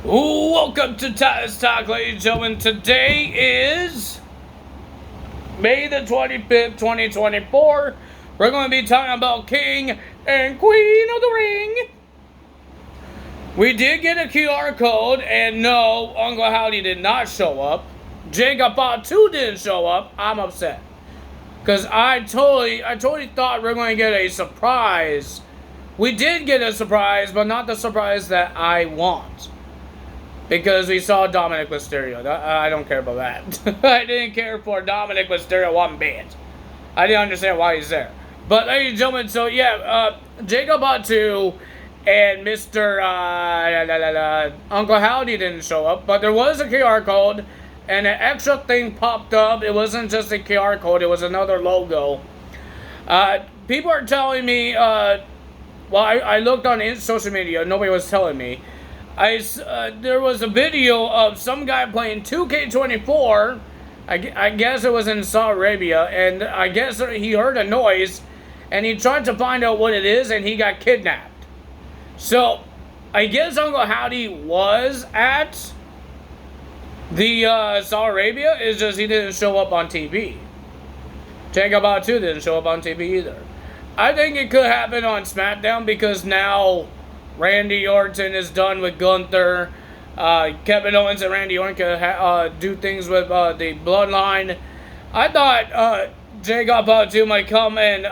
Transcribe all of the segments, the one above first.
Welcome to Titus Talk, ladies and gentlemen. Today is May the 25th, 2024. We're going to be talking about King and Queen of the Ring. We did get a QR code, and no, Uncle Howdy did not show up. Jacob Bot 2 didn't show up. I'm upset. Because I totally thought we were going to get a surprise. We did get a surprise, but not the surprise that I want. Because we saw Dominic Mysterio. I don't care about that. I didn't care for Dominic Mysterio one bit. I didn't understand why he's there. But ladies and gentlemen, so yeah, Jacob Bot 2 and Mr. Uncle Howdy didn't show up. But there was a QR code and an extra thing popped up. It wasn't just a QR code, it was another logo. People are telling me, well, I looked on social media, nobody was telling me. There was a video of some guy playing 2K24. I guess it was in Saudi Arabia, and I guess he heard a noise, and he tried to find out what it is, and he got kidnapped. So, I guess Uncle Howdy was at the Saudi Arabia. It's just he didn't show up on TV. Jacob Bot 2 didn't show up on TV either. I think it could happen on SmackDown because now Randy Orton is done with Gunther. Kevin Owens and Randy Orton can do things with the Bloodline. I thought Jacob Bot 2 might come and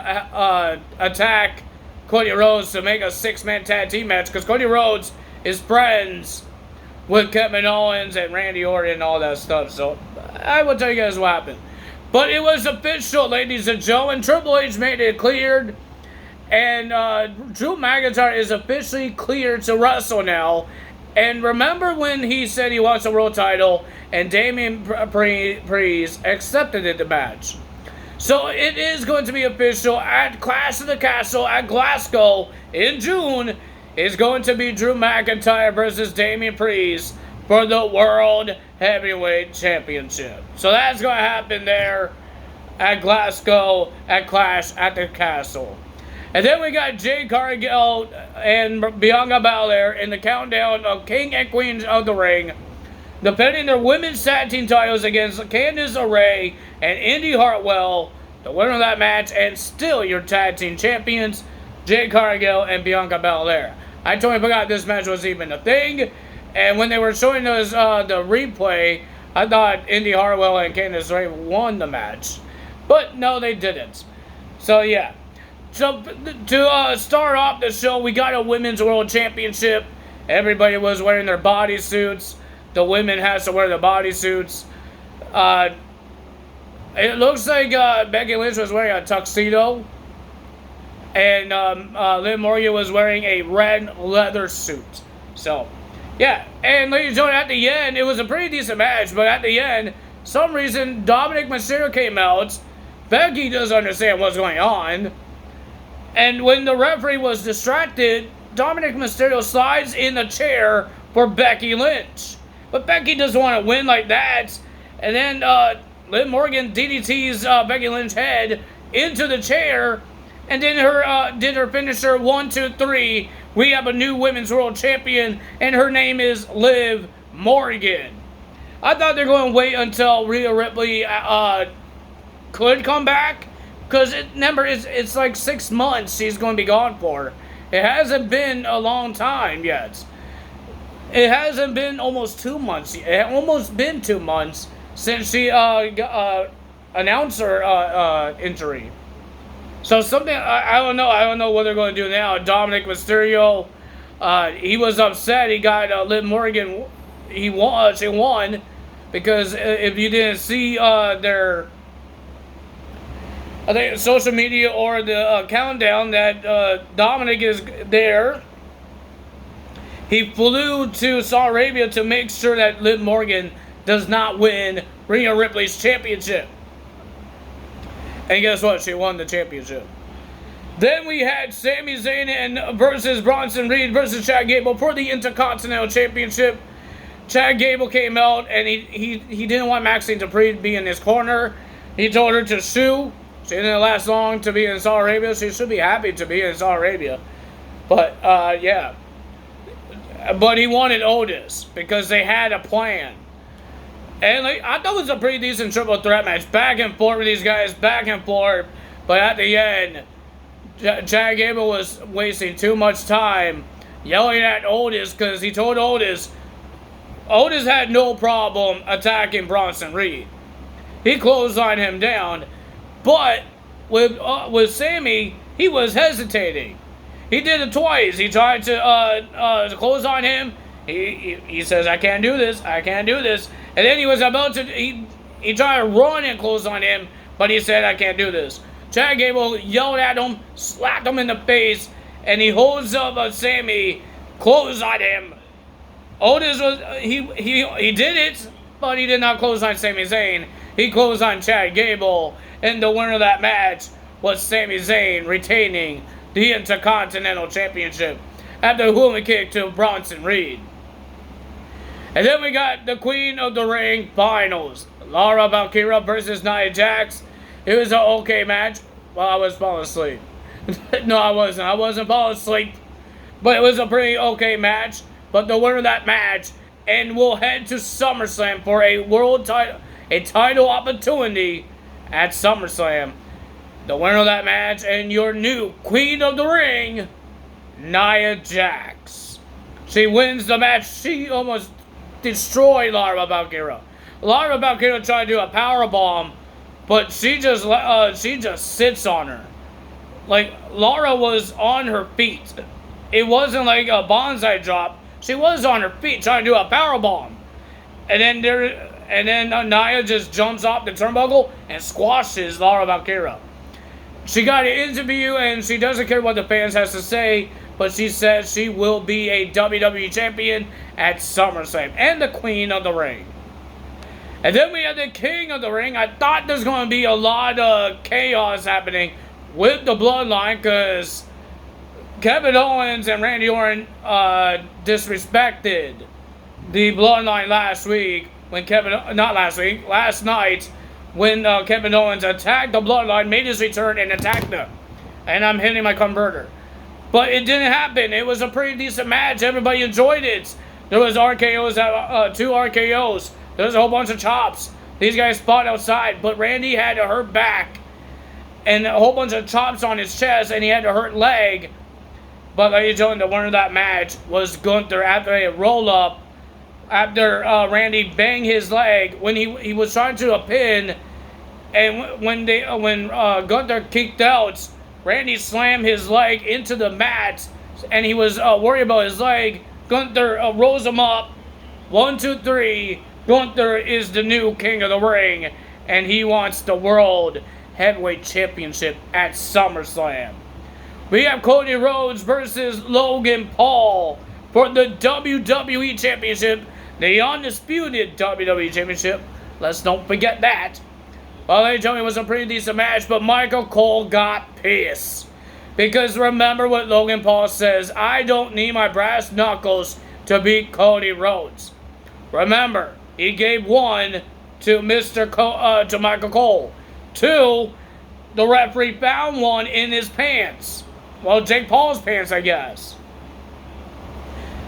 attack Cody Rhodes to make a 6-man tag team match because Cody Rhodes is friends with Kevin Owens and Randy Orton and all that stuff. So I will tell you guys what happened. But it was official, ladies and gentlemen. Triple H made it cleared. And Drew McIntyre is officially cleared to wrestle now. And remember when he said he wants a world title and Damian Priest accepted the match. So it is going to be official at Clash of the Castle at Glasgow in June. Is going to be Drew McIntyre versus Damian Priest for the World Heavyweight Championship. So that's going to happen there at Glasgow at Clash at the Castle. And then we got Jade Cargill and Bianca Belair in the countdown of King and Queen of the Ring, defending their women's tag team titles against Candice LeRae and Indy Hartwell, the winner of that match, and still your tag team champions, Jade Cargill and Bianca Belair. I totally forgot this match was even a thing, and when they were showing us the replay, I thought Indy Hartwell and Candice LeRae won the match, but no, they didn't. So yeah. So, to start off the show, we got a Women's World Championship. Everybody was wearing their bodysuits. The women has to wear the bodysuits. It looks like Becky Lynch was wearing a tuxedo. And Liv Morgan was wearing a red leather suit. So, yeah. And ladies and gentlemen, at the end, it was a pretty decent match. But at the end, some reason, Dominic Mysterio came out. Becky doesn't understand what's going on. And when the referee was distracted, Dominic Mysterio slides in the chair for Becky Lynch. But Becky doesn't want to win like that. And then Liv Morgan DDTs Becky Lynch's head into the chair. And then did her finisher 1, 2, 3. We have a new Women's World Champion. And her name is Liv Morgan. I thought they were going to wait until Rhea Ripley could come back. Because remember, it's like 6 months she's going to be gone for. It hasn't been a long time yet. It hasn't been almost 2 months. It almost been 2 months since she announced her injury. So something, I don't know. I don't know what they're going to do now. Dominic Mysterio, he was upset. He got Liv Morgan. She won because if you didn't see their, I think, social media or the countdown that Dominic is there. He flew to Saudi Arabia to make sure that Liv Morgan does not win Rhea Ripley's championship. And guess what? She won the championship. Then we had Sami Zayn versus Bronson Reed versus Chad Gable for the Intercontinental Championship. Chad Gable came out and he didn't want Maxine Dupree to be in his corner. He told her to sue. She didn't last long to be in Saudi Arabia. She should be happy to be in Saudi Arabia. But, yeah. but he wanted Otis because they had a plan. And like, I thought it was a pretty decent triple threat match. Back and forth with these guys, back and forth. But at the end, Chad Gable was wasting too much time yelling at Otis because he told Otis had no problem attacking Bronson Reed. He clotheslined him down. But with Sammy, he was hesitating. He did it twice. He tried to clothesline him. He says, I can't do this. I can't do this. And then he was about to, he tried to run and clothesline him, but he said, I can't do this. Chad Gable yelled at him, slapped him in the face, and he holds up Sammy, clotheslined him. Otis was, he did it, but he did not clothesline Sami Zayn. He clotheslined Chad Gable, and the winner of that match was Sami Zayn, retaining the Intercontinental Championship after a hula kick to Bronson Reed. And then we got the Queen of the Ring finals. Laura Valkyria versus Nia Jax. It was an okay match. Well, I was falling asleep. No, I wasn't. I wasn't falling asleep. But it was a pretty okay match. But the winner of that match, and we'll head to SummerSlam for a world title, a title opportunity at SummerSlam. The winner of that match and your new Queen of the Ring, Nia Jax. She wins the match. She almost destroyed Laura Valkyria. Laura Valkyria tried to do a powerbomb, but she just sits on her. Like, Laura was on her feet. It wasn't like a bonsai drop. She was on her feet trying to do a powerbomb. And then Nia just jumps off the turnbuckle and squashes Laura Valkyria. She got an interview and she doesn't care what the fans has to say, but she says she will be a WWE champion at SummerSlam and the Queen of the Ring. And then we had the King of the Ring. I thought there's going to be a lot of chaos happening with the Bloodline because Kevin Owens and Randy Orton disrespected the Bloodline last night when Kevin Owens attacked the Bloodline, made his return, and attacked them. And I'm hitting my converter. But it didn't happen. It was a pretty decent match. Everybody enjoyed it. There was RKOs, 2 RKOs. There was a whole bunch of chops. These guys fought outside, but Randy had a hurt back and a whole bunch of chops on his chest, and he had a hurt leg. But ladies and gentlemen, the winner of that match was Gunther after a roll-up. After Randy banged his leg when he was trying to pin, and when Gunther kicked out, Randy slammed his leg into the mat, and he was worried about his leg. Gunther rose him up. 1, 2, 3. Gunther is the new King of the Ring, and he wants the World Heavyweight Championship at SummerSlam. We have Cody Rhodes versus Logan Paul for the WWE Championship, the undisputed WWE Championship. Let's don't forget that. Well, ladies and gentlemen, it was a pretty decent match, but Michael Cole got pissed. Because remember what Logan Paul says, I don't need my brass knuckles to beat Cody Rhodes. Remember, he gave 1 to to Michael Cole. 2, the referee found 1 in his pants. Well, Jake Paul's pants, I guess.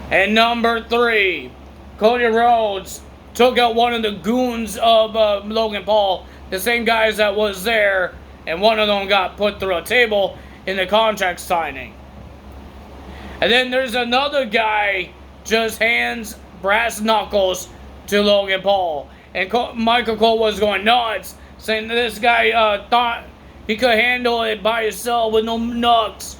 And number 3, Cody Rhodes took out one of the goons of Logan Paul, the same guys that was there, and one of them got put through a table in the contract signing. And then there's another guy just hands brass knuckles to Logan Paul. And Michael Cole was going nuts, saying that this guy thought he could handle it by himself with no knuckles,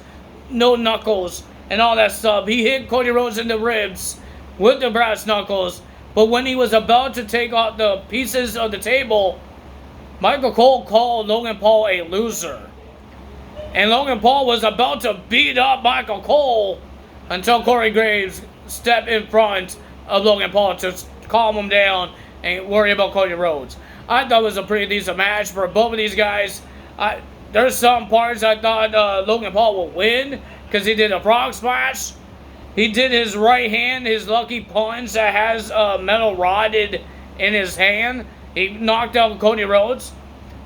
and all that stuff. He hit Cody Rhodes in the ribs with the brass knuckles, but when he was about to take out the pieces of the table, Michael Cole called Logan Paul a loser. And Logan Paul was about to beat up Michael Cole until Corey Graves stepped in front of Logan Paul to calm him down and worry about Cody Rhodes. I thought it was a pretty decent match for both of these guys. There's some parts I thought Logan Paul would win because he did a frog splash. He did his right hand, his lucky punch that has metal rodded in his hand. He knocked out Cody Rhodes.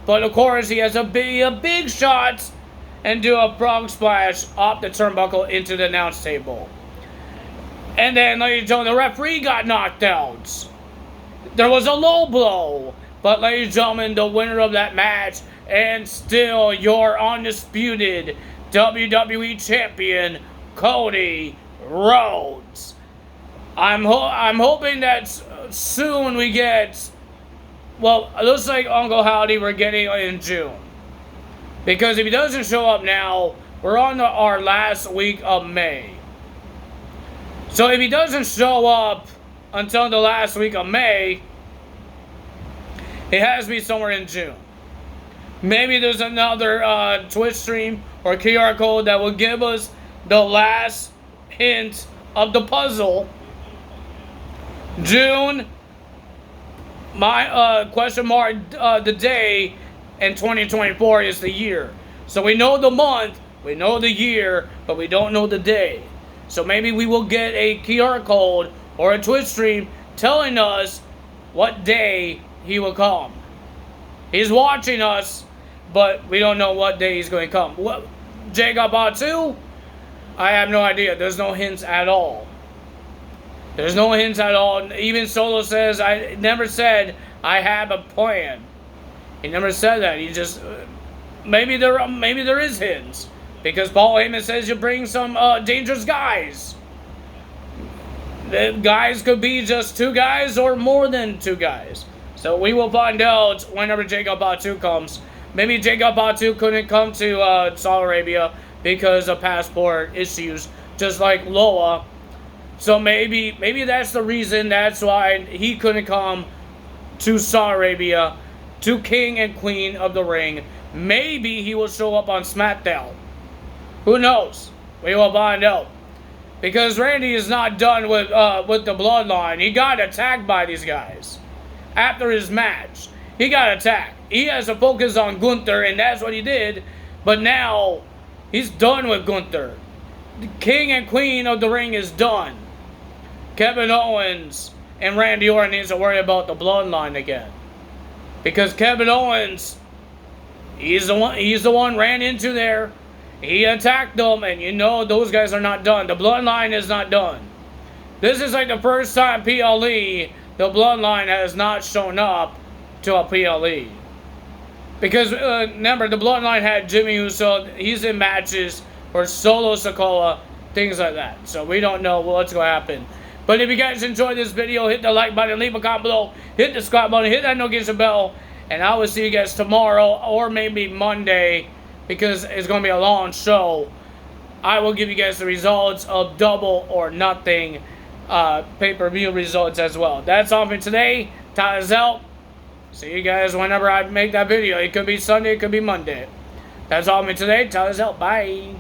But of course, he has a big shot and do a frog splash off the turnbuckle into the announce table. And then, ladies and gentlemen, the referee got knocked out. There was a low blow. But, ladies and gentlemen, the winner of that match, and still your undisputed WWE Champion, Cody Rhodes. I'm hoping that soon we get, well, it looks like Uncle Howdy we're getting in June. Because if he doesn't show up now, we're on our last week of May. So if he doesn't show up until the last week of May, it has to be somewhere in June. Maybe there's another Twitch stream or QR code that will give us the last hint of the puzzle. June, my question mark, the day, and 2024 is the year. So we know the month, we know the year, but we don't know the day. So maybe we will get a QR code or a Twitch stream telling us what day he will come. He's watching us, but we don't know what day he's going to come. What, Jacob Batu? I have no idea. There's no hints at all. There's no hints at all. Even Solo says, I never said I have a plan. He never said that. He just, maybe there is hints. Because Paul Heyman says you bring some dangerous guys. The guys could be just 2 guys or more than 2 guys. So we will find out whenever Jacob Batu comes. Maybe Jacob Batu couldn't come to Saudi Arabia because of passport issues, just like Loa. So maybe that's the reason. That's why he couldn't come to Saudi Arabia, to King and Queen of the Ring. Maybe he will show up on SmackDown. Who knows? We will find out. Because Randy is not done with the bloodline. He got attacked by these guys. After his match, he got attacked. He has to focus on Gunther, and that's what he did. But now, he's done with Gunther. The King and Queen of the Ring is done. Kevin Owens and Randy Orton needs to worry about the bloodline again. Because Kevin Owens, he's the one ran into there. He attacked them, and you know those guys are not done. The bloodline is not done. This is like the first time PLE, the bloodline has not shown up to a PLE. Because remember, the bloodline had Jimmy Uso. He's in matches or Solo Sikoa, things like that. So we don't know what's going to happen. But if you guys enjoyed this video, hit the like button, leave a comment below, hit the subscribe button, hit that notification bell, and I will see you guys tomorrow or maybe Monday, because it's going to be a long show. I will give you guys the results of Double or Nothing pay-per-view results as well. That's all for today. Tyler is out. See you guys whenever I make that video. It could be Sunday, it could be Monday. That's all for today. Tyler is out. Bye.